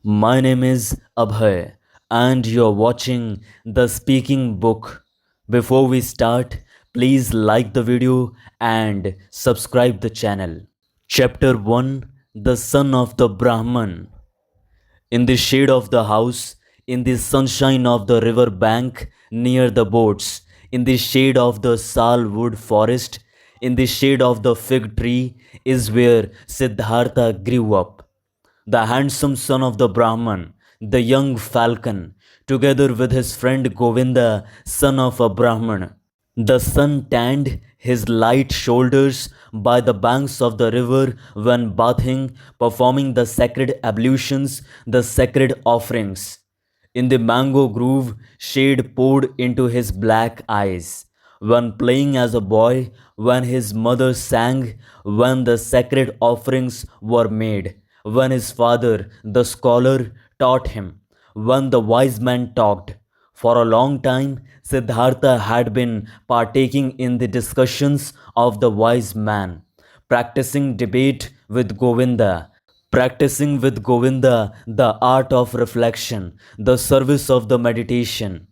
My name is Abhay, and you're watching The Speaking Book. Before we start, please like the video and subscribe the channel. Chapter 1, The Son of the Brahman. In the shade of the house, in the sunshine of the river bank near the boats, in the shade of the sal wood forest, in the shade of the fig tree is where Siddhartha grew up. The handsome son of the Brahman, the young falcon, together with his friend Govinda, son of a Brahman. The sun tanned his light shoulders by the banks of the river when bathing, performing the sacred ablutions, the sacred offerings. In the mango grove, shade poured into his black eyes. When playing as a boy, when his mother sang, when the sacred offerings were made, when his father, the scholar, taught him, when the wise man talked. For a long time, Siddhartha had been partaking in the discussions of the wise man, practicing with Govinda the art of reflection, the service of the meditation.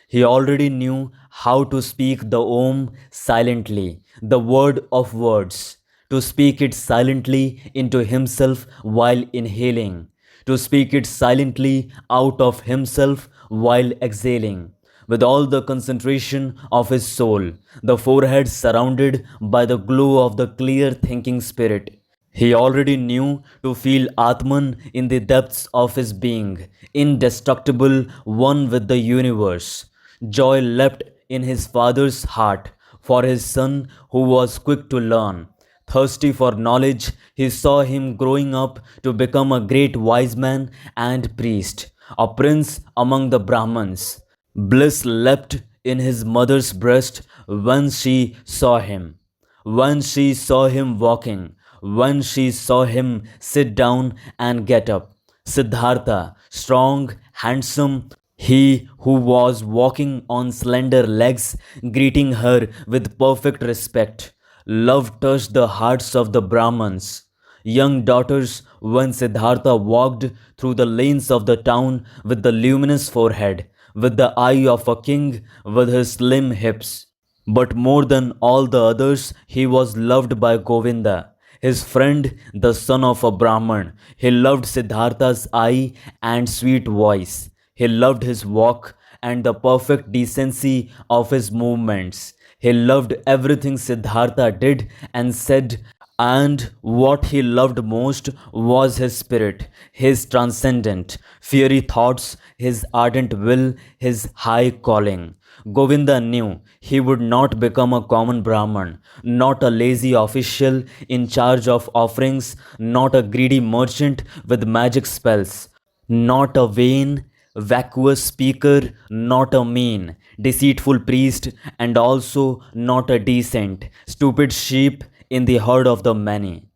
He already knew how to speak the Om silently, the word of words, to speak it silently into himself while inhaling, to speak it silently out of himself while exhaling, with all the concentration of his soul, the forehead surrounded by the glow of the clear thinking spirit. He already knew to feel Atman in the depths of his being, indestructible, one with the universe. Joy leapt in his father's heart for his son who was quick to learn. Thirsty for knowledge, he saw him growing up to become a great wise man and priest, a prince among the Brahmans. Bliss leapt in his mother's breast when she saw him. When she saw him walking, when she saw him sit down and get up, Siddhartha, strong, handsome, he who was walking on slender legs, greeting her with perfect respect. Love touched the hearts of the Brahmans. Young daughters, when Siddhartha walked through the lanes of the town with the luminous forehead, with the eye of a king, with his slim hips. But more than all the others, he was loved by Govinda, his friend, the son of a Brahman. He loved Siddhartha's eye and sweet voice. He loved his walk and the perfect decency of his movements. He loved everything Siddhartha did and said, and what he loved most was his spirit, his transcendent, fiery thoughts, his ardent will, his high calling. Govinda knew he would not become a common Brahman, not a lazy official in charge of offerings, not a greedy merchant with magic spells, not a vain, vacuous speaker, not a mean, deceitful priest, and also not a decent, stupid sheep in the herd of the many.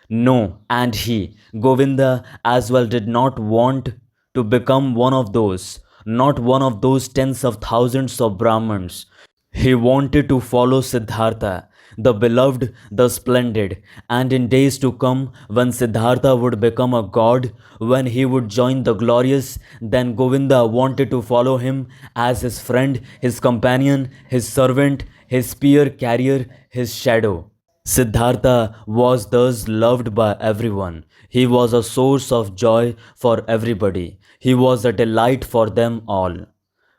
No, and he, Govinda, as well did not want to become one of those, not one of those tens of thousands of Brahmins. He wanted to follow Siddhartha, the beloved, the splendid, and in days to come, when Siddhartha would become a god, when he would join the glorious, then Govinda wanted to follow him as his friend, his companion, his servant, his spear carrier, his shadow. Siddhartha was thus loved by everyone. He was a source of joy for everybody. He was a delight for them all.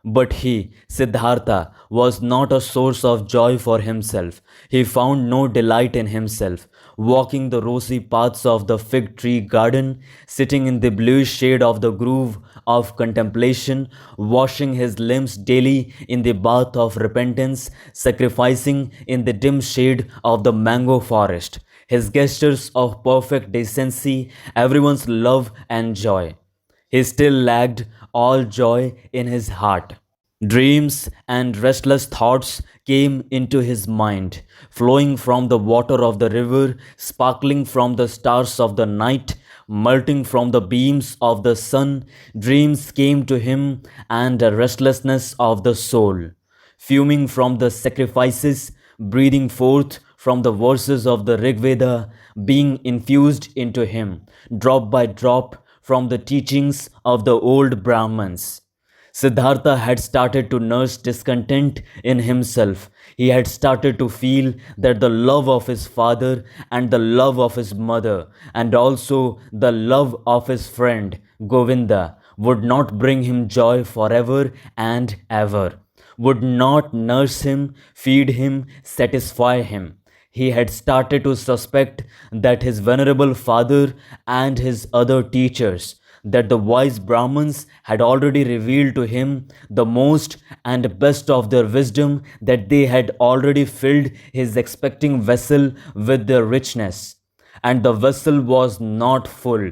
But he, Siddhartha, was not a source of joy for himself. He found no delight in himself. Walking the rosy paths of the fig tree garden, sitting in the bluish shade of the grove of contemplation, washing his limbs daily in the bath of repentance, sacrificing in the dim shade of the mango forest, his gestures of perfect decency, everyone's love and joy. He still lacked all joy in his heart. Dreams and restless thoughts came into his mind, flowing from the water of the river, sparkling from the stars of the night, melting from the beams of the sun. Dreams came to him and a restlessness of the soul, fuming from the sacrifices, breathing forth from the verses of the Rig Veda, being infused into him, drop by drop, from the teachings of the old Brahmins. Siddhartha had started to nurse discontent in himself. He had started to feel that the love of his father and the love of his mother and also the love of his friend Govinda would not bring him joy forever and ever, would not nurse him, feed him, satisfy him. He had started to suspect that his venerable father and his other teachers, that the wise Brahmins had already revealed to him the most and best of their wisdom, that they had already filled his expecting vessel with their richness. And the vessel was not full.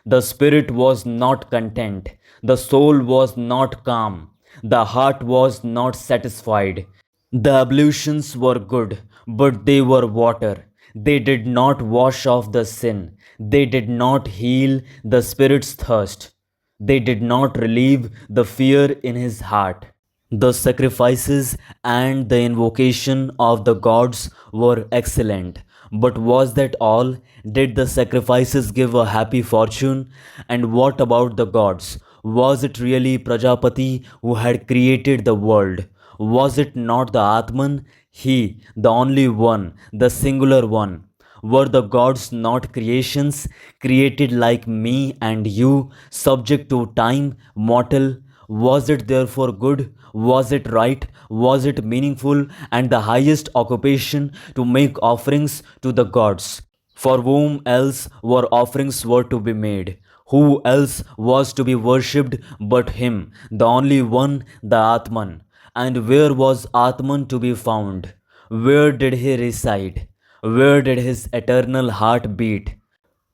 The spirit was not content. The soul was not calm. The heart was not satisfied. The ablutions were good, but they were water. They did not wash off the sin. They did not heal the spirit's thirst. They did not relieve the fear in his heart. The sacrifices and the invocation of the gods were excellent. But was that all? Did the sacrifices give a happy fortune? And what about the gods? Was it really Prajapati who had created the world? Was it not the Atman? He, the only one, the singular one. Were the gods not creations, created like me and you, subject to time, mortal? Was it therefore good? Was it right? Was it meaningful and the highest occupation to make offerings to the gods? For whom else were to be made? Who else was to be worshipped but him, the only one, the Atman? And where was Atman to be found? Where did he reside? Where did his eternal heart beat?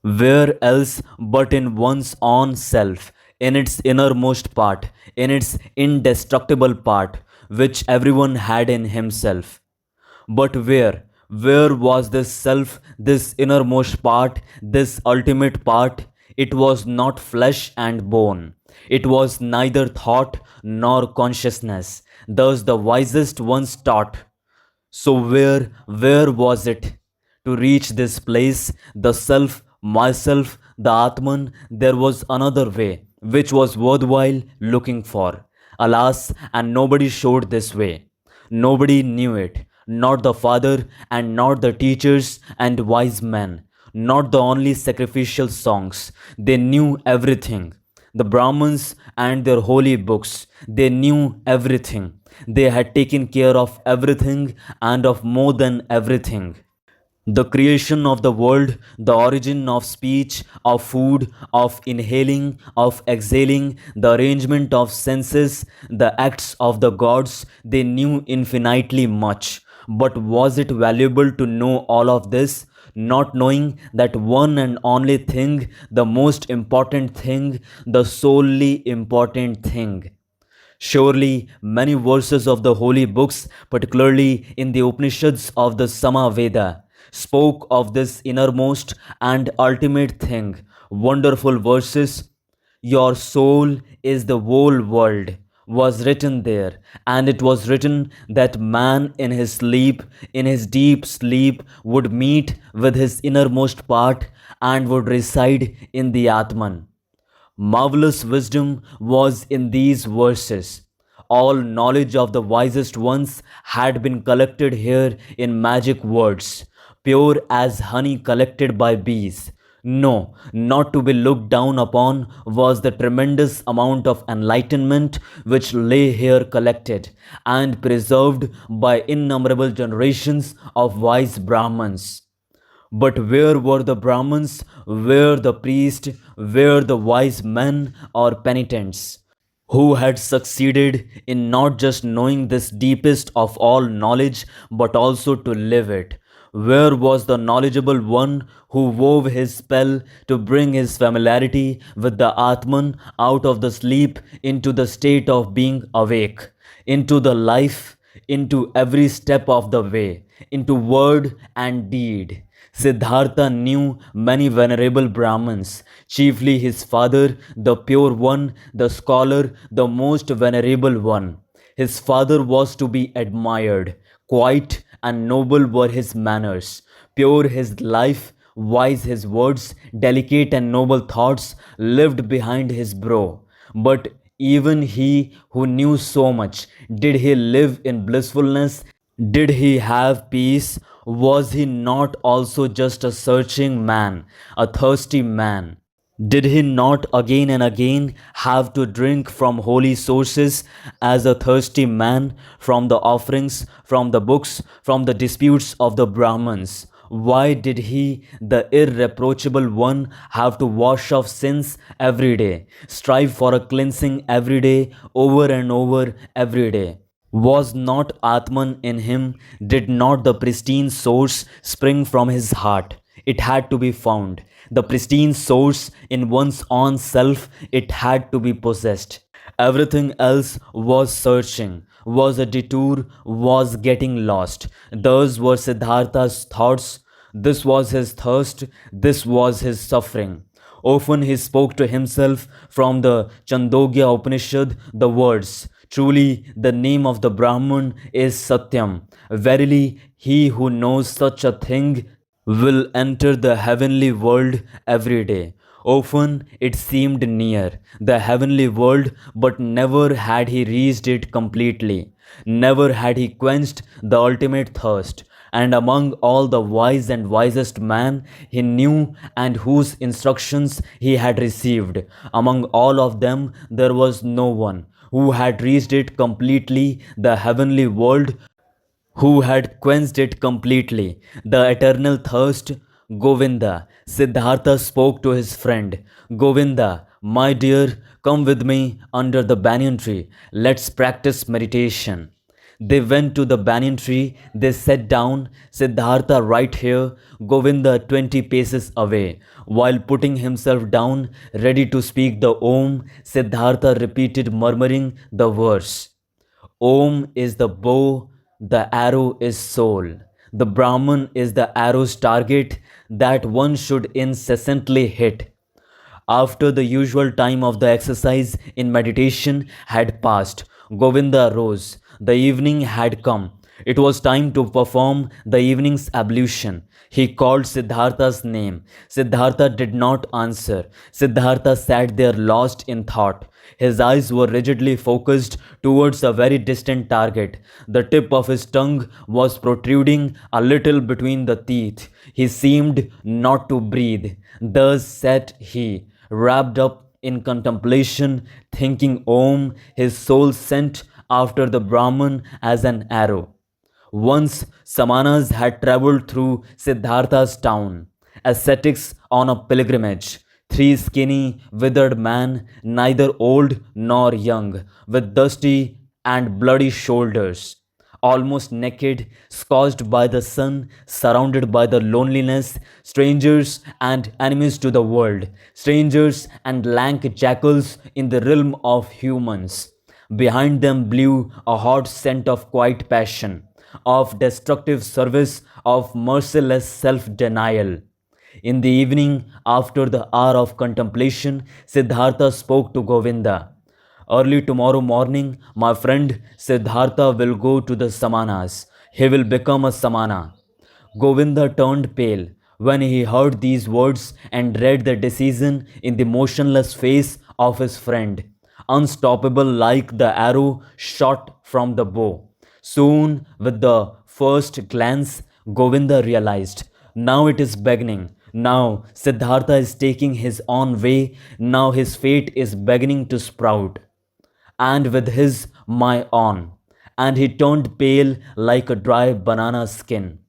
Where else but in one's own self, in its innermost part, in its indestructible part, which everyone had in himself? But where was this self, this innermost part, this ultimate part? It was not flesh and bone. It was neither thought nor consciousness. Thus the wisest ones taught. So where was it? To reach this place, the self, myself, the Atman, there was another way, which was worthwhile looking for. Alas, and nobody showed this way. Nobody knew it, not the Father, and not the teachers and wise men, not the only sacrificial songs. They knew everything. The Brahmins and their holy books, they knew everything. They had taken care of everything and of more than everything. The creation of the world, the origin of speech, of food, of inhaling, of exhaling, the arrangement of senses, the acts of the gods, they knew infinitely much. But was it valuable to know all of this, not knowing that one and only thing, the most important thing, the solely important thing? Surely, many verses of the holy books, particularly in the Upanishads of the Samaveda, spoke of this innermost and ultimate thing. Wonderful verses. Your soul is the whole world was written there, and it was written that man in his sleep, in his deep sleep, would meet with his innermost part and would reside in the Atman. Marvelous wisdom was in these verses. All knowledge of the wisest ones had been collected here in magic words, pure as honey collected by bees. No, not to be looked down upon was the tremendous amount of enlightenment which lay here collected and preserved by innumerable generations of wise Brahmins. But where were the Brahmins? Where the priests? Where the wise men or penitents? Who had succeeded in not just knowing this deepest of all knowledge, but also to live it? Where was the knowledgeable one who wove his spell to bring his familiarity with the Atman out of the sleep into the state of being awake, into the life, into every step of the way, into word and deed? Siddhartha knew many venerable Brahmins, chiefly his father, the pure one, the scholar, the most venerable one. His father was to be admired. Quiet and noble were his manners. Pure his life Wise his words, delicate and noble thoughts lived behind his brow. But even he who knew so much, did he live in blissfulness? Did he have peace? Was he not also just a searching man, a thirsty man? Did he not again and again have to drink from holy sources as a thirsty man from the offerings, from the books, from the disputes of the Brahmans? Why did he, the irreproachable one, have to wash off sins every day, strive for a cleansing every day, over and over every day? Was not Atman in him? Did not the pristine source spring from his heart? It had to be found. The pristine source in one's own self, it had to be possessed. Everything else was searching, was a detour, was getting lost. Those were Siddhartha's thoughts. This was his thirst, this was his suffering. Often he spoke to himself from the Chandogya Upanishad the words, "Truly, the name of the Brahman is Satyam. Verily, he who knows such a thing will enter the heavenly world every day." Often it seemed near, the heavenly world, but never had he reached it completely. Never had he quenched the ultimate thirst. And among all the wise and wisest man he knew and whose instructions he had received, among all of them there was no one who had reached it completely, the heavenly world, who had quenched it completely, the eternal thirst. Govinda, Siddhartha spoke to his friend. Govinda, my dear, come with me under the banyan tree. Let's practice meditation. They went to the banyan tree, they sat down, Siddhartha right here, Govinda 20 paces away. While putting himself down, ready to speak the Om, Siddhartha repeated, murmuring the verse. Om is the bow, the arrow is soul. The Brahman is the arrow's target that one should incessantly hit. After the usual time of the exercise in meditation had passed, Govinda rose. The evening had come. It was time to perform the evening's ablution. He called Siddhartha's name. Siddhartha did not answer. Siddhartha sat there lost in thought. His eyes were rigidly focused towards a very distant target. The tip of his tongue was protruding a little between the teeth. He seemed not to breathe. Thus sat he, wrapped up in contemplation, thinking Om, his soul sent after the Brahman as an arrow. Once Samanas had travelled through Siddhartha's town, ascetics on a pilgrimage, three skinny, withered men, neither old nor young, with dusty and bloody shoulders, almost naked, scorched by the sun, surrounded by the loneliness, strangers and enemies to the world, strangers and lank jackals in the realm of humans. Behind them blew a hot scent of quiet passion, of destructive service, of merciless self denial. In the evening, after the hour of contemplation, Siddhartha spoke to Govinda. Early tomorrow morning, my friend Siddhartha will go to the Samanas. He will become a Samana. Govinda turned pale when he heard these words and read the decision in the motionless face of his friend, unstoppable like the arrow shot from the bow. Soon, with the first glance, Govinda realized, now it is beginning. Now Siddhartha is taking his own way. Now his fate is beginning to sprout. And with his, my own. And he turned pale like a dry banana skin.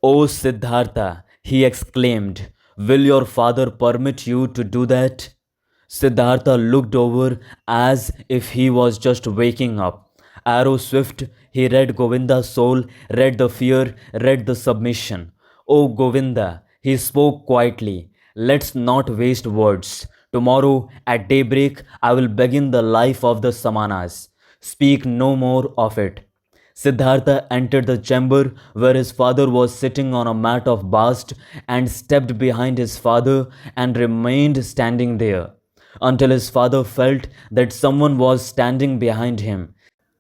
O Siddhartha, he exclaimed, will your father permit you to do that? Siddhartha looked over as if he was just waking up. Arrow swift, he read Govinda's soul, read the fear, read the submission. O Govinda, he spoke quietly, let's not waste words. Tomorrow at daybreak I will begin the life of the Samanas. Speak no more of it. Siddhartha entered the chamber where his father was sitting on a mat of bast and stepped behind his father and remained standing there until his father felt that someone was standing behind him.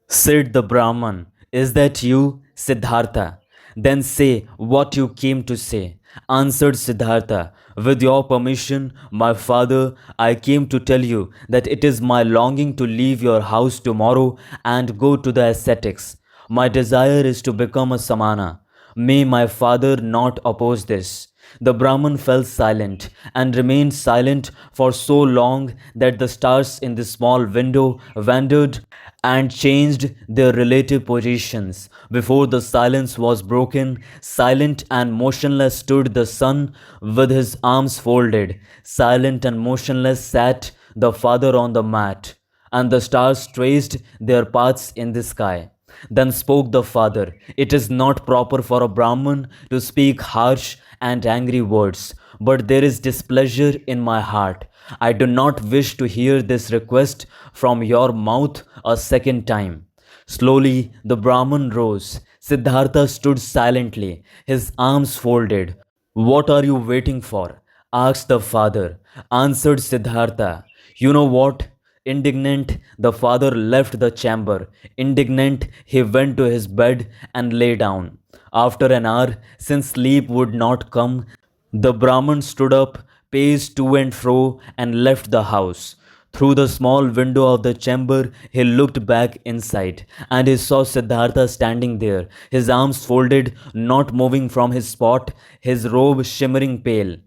Said the Brahman, is that you, Siddhartha? Then say what you came to say. answered Siddhartha. With your permission, my father, I came to tell you that it is my longing to leave your house tomorrow and go to the ascetics. My desire is to become a samana. May my father not oppose this. The Brahman fell silent and remained silent for so long that the stars in the small window wandered and changed their relative positions. Before the silence was broken, silent and motionless stood the sun with his arms folded. Silent and motionless sat the father on the mat, and the stars traced their paths in the sky. Then spoke the father, "It is not proper for a Brahman to speak harsh and angry words, but there is displeasure in my heart. I do not wish to hear this request from your mouth a second time." Slowly the Brahman rose. Siddhartha stood silently, his arms folded. "What are you waiting for?" asked the father. Answered Siddhartha, "You know what?" Indignant, the father left the chamber. Indignant, he went to his bed and lay down. After an hour, since sleep would not come, the Brahman stood up, paced to and fro, and left the house. Through the small window of the chamber, he looked back inside, and he saw Siddhartha standing there, his arms folded, not moving from his spot, his robe shimmering pale.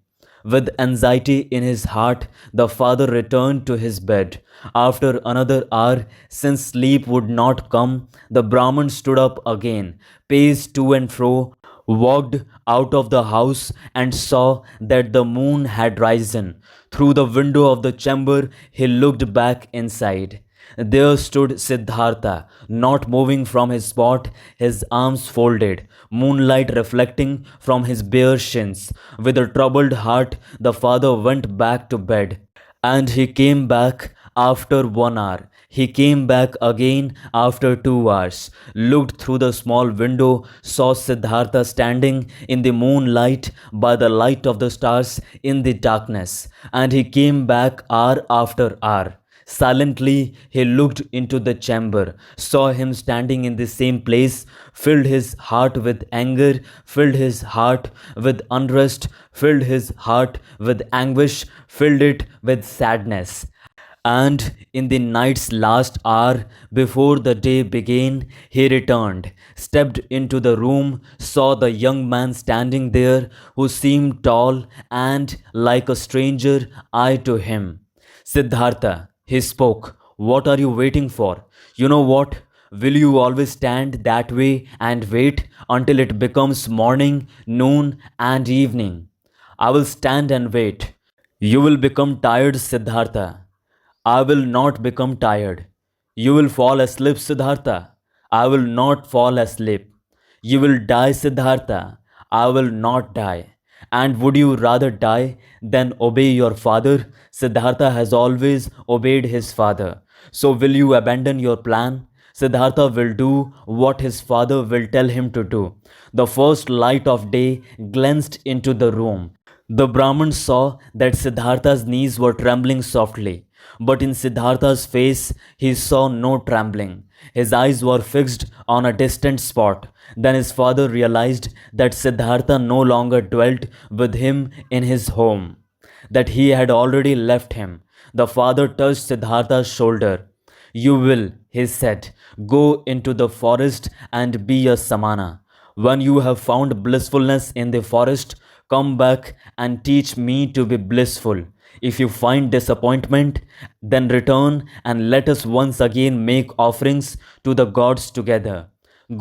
With anxiety in his heart, the father returned to his bed. After another hour, since sleep would not come, the Brahman stood up again, paced to and fro, walked out of the house, and saw that the moon had risen. Through the window of the chamber, he looked back inside. There stood Siddhartha, not moving from his spot, his arms folded, moonlight reflecting from his bare shins. With a troubled heart, the father went back to bed. And he came back after 1 hour. He came back again after 2 hours, looked through the small window, saw Siddhartha standing in the moonlight by the light of the stars in the darkness, and he came back hour after hour. Silently, he looked into the chamber, saw him standing in the same place, filled his heart with anger, filled his heart with unrest, filled his heart with anguish, filled it with sadness. And in the night's last hour, before the day began, he returned, stepped into the room, saw the young man standing there, who seemed tall and like a stranger eye to him. "Siddhartha," he spoke, "what are you waiting for? You know what? Will you always stand that way and wait until it becomes morning, noon, and evening?" "I will stand and wait." "You will become tired, Siddhartha." "I will not become tired." "You will fall asleep, Siddhartha." "I will not fall asleep." "You will die, Siddhartha." "I will not die." "And would you rather die than obey your father?" Siddhartha has always obeyed his father. "So will you abandon your plan?" Siddhartha will do what his father will tell him to do. The first light of day glanced into the room. The Brahman saw that Siddhartha's knees were trembling softly, but in Siddhartha's face he saw no trembling. His eyes were fixed on a distant spot. Then his father realized that Siddhartha no longer dwelt with him in his home, that he had already left him. The father touched Siddhartha's shoulder. "You will," he said, "go into the forest and be a samana. When you have found blissfulness in the forest, come back and teach me to be blissful. If you find disappointment, then return and let us once again make offerings to the gods together.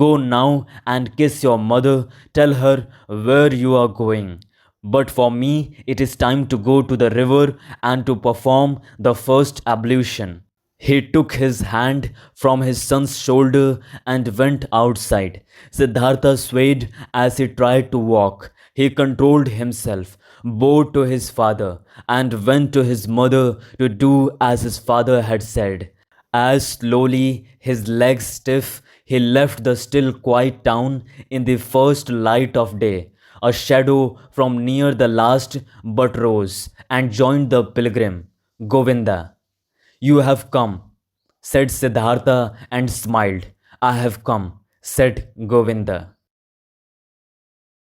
Go now and kiss your mother, tell her where you are going. But for me, it is time to go to the river and to perform the first ablution." He took his hand from his son's shoulder and went outside. Siddhartha swayed as he tried to walk. He controlled himself, bowed to his father, and went to his mother to do as his father had said. As slowly, his legs stiff, he left the still quiet town in the first light of day. A shadow from near the last but rose and joined the pilgrim, Govinda. "You have come," said Siddhartha and smiled. "I have come," said Govinda.